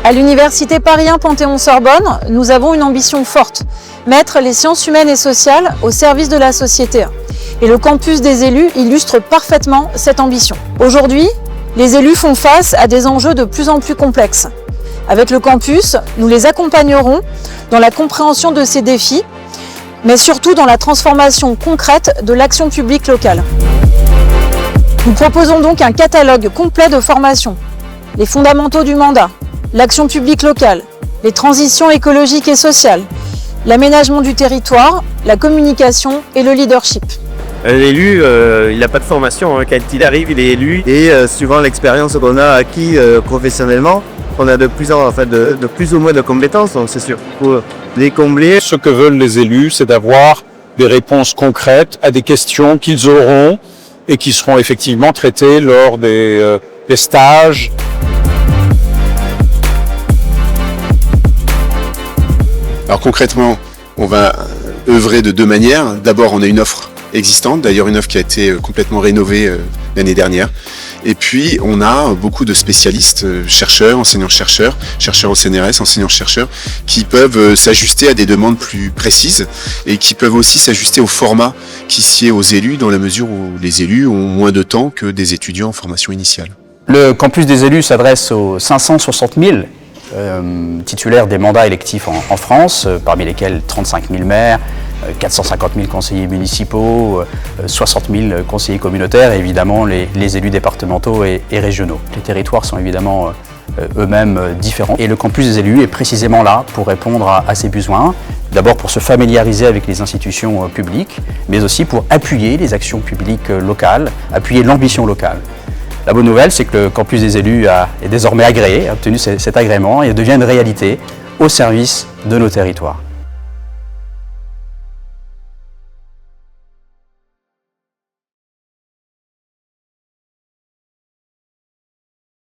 À l'Université Paris 1 Panthéon-Sorbonne, nous avons une ambition forte, mettre les sciences humaines et sociales au service de la société. Et le campus des élus illustre parfaitement cette ambition. Aujourd'hui, les élus font face à des enjeux de plus en plus complexes. Avec le campus, nous les accompagnerons dans la compréhension de ces défis, mais surtout dans la transformation concrète de l'action publique locale. Nous proposons donc un catalogue complet de formations, les fondamentaux du mandat, l'action publique locale, les transitions écologiques et sociales, l'aménagement du territoire, la communication et le leadership. L'élu, il n'a pas de formation, quand il arrive, il est élu. Et suivant l'expérience qu'on a acquis professionnellement, on a de plus ou moins de compétences, donc c'est sûr qu'il faut les combler. Ce que veulent les élus, c'est d'avoir des réponses concrètes à des questions qu'ils auront et qui seront effectivement traitées lors des stages. Alors concrètement, on va œuvrer de deux manières. D'abord, on a une offre existante, d'ailleurs une offre qui a été complètement rénovée l'année dernière. Et puis, on a beaucoup de spécialistes, chercheurs, enseignants-chercheurs, chercheurs au CNRS, enseignants-chercheurs, qui peuvent s'ajuster à des demandes plus précises et qui peuvent aussi s'ajuster au format qui sied aux élus, dans la mesure où les élus ont moins de temps que des étudiants en formation initiale. Le campus des élus s'adresse aux 560 000 titulaires des mandats électifs en France, parmi lesquels 35 000 maires, 450 000 conseillers municipaux, 60 000 conseillers communautaires et évidemment les élus départementaux et régionaux. Les territoires sont évidemment eux-mêmes différents et le campus des élus est précisément là pour répondre à ces besoins. D'abord pour se familiariser avec les institutions publiques, mais aussi pour appuyer les actions publiques locales, appuyer l'ambition locale. La bonne nouvelle, c'est que le campus des élus est désormais agréé, a obtenu cet agrément et devient une réalité au service de nos territoires.